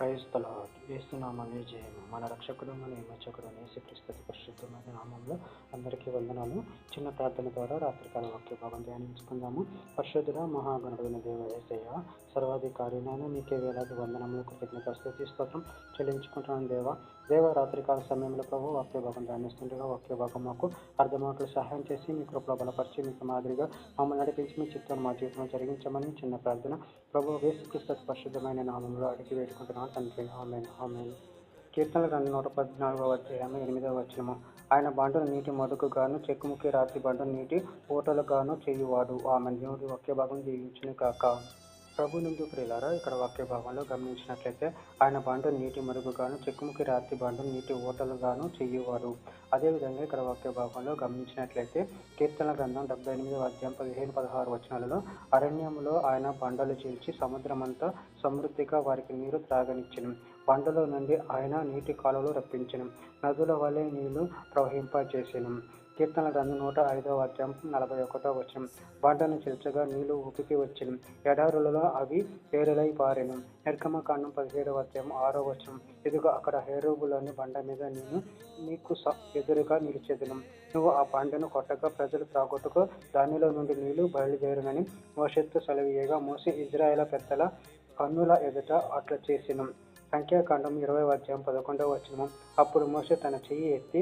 Praise the lord. యేసునామమే జయము. మన రక్షకుడు మన విమోచకుడు యేసుక్రీస్తు పరిశుద్ధమైన నామంలో అందరికీ వందనాలు. చిన్న ప్రార్థన ద్వారా రాత్రికాల వాక్య భాగం ధ్యానించుకుందాము. పరిశుద్ధుడ మహాగణుడైన దేవ యేసయ్య, సర్వాధికారినైనా మీకే వేలాది వందనములు, కృతజ్ఞత స్తుతి స్తోత్రం చెల్లించుకుంటున్నాను దేవ రాత్రికాల సమయంలో ప్రభు వాక్య భాగం ధ్యానిస్తుండగా వాక్య భాగం మాకు అర్థమాటలు సహాయం చేసి మీ కృపలో బలపరిచి మీకు మాదిరిగా మమ్మల్ని నడిపించి మీ చిత్తాన్ని మా జీవితంలో జరిగించమని చిన్న ప్రార్థన ప్రభు యేసుక్రీస్తు పరిశుద్ధమైన నామంలో అడిగి వేడుకుంటున్నాను తండ్రి. ఆమేన్ ఆమేన్. కీర్తనల గ్రంథం 114వ అధ్యాయం 8వ వచనము. ఆయన బండను నీటి మడుగు గాను చెక్కుముకి రాతి బండను నీటి ఓటలు గాను చేయువాడు. ఆమె దేవుడి వాక్య భాగం జీవించును కాక. ప్రభు నుండి ప్రియులారా, ఇక్కడ వాక్య భాగంలో గమనించినట్లయితే ఆయన బండు నీటి మరుగుగాను చెక్కుముకి రాతి బండు నీటి ఓటలుగాను చెయ్యువాడు. అదేవిధంగా ఇక్కడ వాక్య భాగంలో గమనించినట్లయితే కీర్తన గ్రంథం 78వ అధ్యాయం 15-16 వచనాలలో అరణ్యములో ఆయన బండలు చీల్చి సముద్రమంతా సమృద్ధిగా వారికి నీరు త్రాగనిచ్చెను. బండలో నుండి ఆయన నీటి కాలువలు రప్పించెను, నదుల వలె నీళ్లు ప్రవహింపచేసెను. కీర్తన గ్రంథం 105వ అధ్యాయం 41వ వచనం. బండను చిల్చగా నీళ్లు ఊపికి వచ్చెను, ఎడారులలో అవి ఏరులై పారెను. నిర్గమకాండం 17వ అధ్యాయం 6వ వచనం. ఇదిగో అక్కడ హేరోబులోని బండ మీద నేను నీకు ఎదురుగా నిలిచెదను, నువ్వు ఆ బండను కొట్టగా ప్రజలు త్రాగొట్టుకు దానిలో నుండి నీళ్లు బయలుదేరునని మోషేతో సెలవీయగా మోషే ఇశ్రాయేలు పెద్దల కన్నుల ఎదుట అట్లా చేసెను. సంఖ్యాకాండం 20వ అధ్యాయం 11వ వచనం. అప్పుడు మోషే తన చెయ్యి ఎత్తి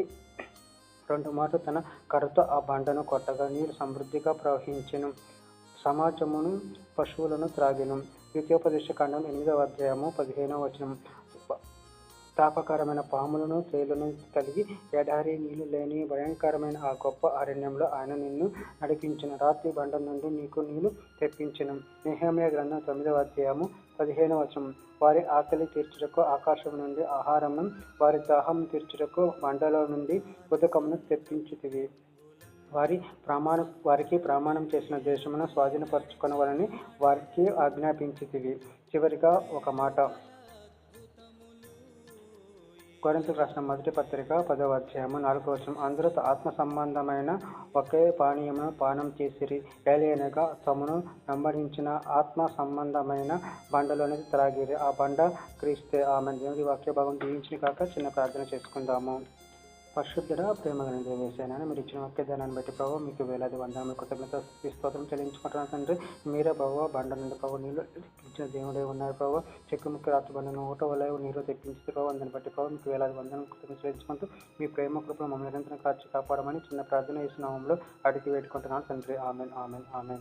2 మార్లు తన కర్రతో ఆ బండను కొట్టగా నీరు సమృద్ధిగా ప్రవహించెను, సమాజమును పశువులను త్రాగెను. ద్వితీయోపదేశకాండం 8వ అధ్యాయము 15వ వచనం. తాపకరమైన పాములను తేలును కలిగి ఎడారి నీళ్లు లేని భయంకరమైన ఆ గొప్ప అరణ్యంలో ఆయన నిన్ను నడిపించిన రాతి బండ నుండి నీకు నీళ్లు తెప్పించెను. నెహెమ్యా గ్రంథం 9వ అధ్యాయము 15వ వచనం. వారి ఆకలి తీర్చుటకు ఆకాశం నుండి ఆహారమును, వారి దాహం తీర్చుటకు బండలో నుండి ఉదకమును తెప్పించితివి. వారికి ప్రమాణం చేసిన దేశమును స్వాధీనపరచుకొనవలని వారికి ఆజ్ఞాపించితివి. చివరిగా ఒక మాట. కొరింథీయులకు రాసిన మొదటి పత్రిక 10వ అధ్యాయము 4వ వచనం. అందరూ ఆత్మ సంబంధమైన ఒకే పానీయమును పానం చేసిరి, ఏలయనగా తమను వెంబడించిన ఆత్మ సంబంధమైన బండలోనిది త్రాగిరి, ఆ బండ క్రీస్తే. ఆమె దేవుడి వాక్య భాగం దీవించిన కాక చిన్న ప్రార్థన చేసుకుందాము. పరిశుద్ధుడ ప్రేమగల దేవేశాయన, మీరు ఇచ్చిన వాక్య ధ్యానాన్ని బట్టి ప్రభావ మీకు వేలాది వందనములు, కృతజ్ఞత స్తోత్రం చెల్లించుకుంటున్నాను తండ్రి. మీరే ప్రభావ బండ నుండి ప్రభావ నీళ్ళు తెప్పించిన దేవుడే ఉన్నారు ప్రభావ. చెక్కుముక్కి రాత్రి బండను ఊట వల్ల నీరు తెప్పించి ప్రభావ, దాన్ని బట్టి ప్రభావ మీకు వేలాది వందనములు, కృతజ్ఞత చెల్లించుకుంటూ మీ ప్రేమ కృపను మమ్మల్ని నిరంతరం కాచి కాపాడమని చిన్న ప్రార్థన ఈ నామములో అడిగి వేడుకుంటున్నాను తండ్రి. Amen amen amen.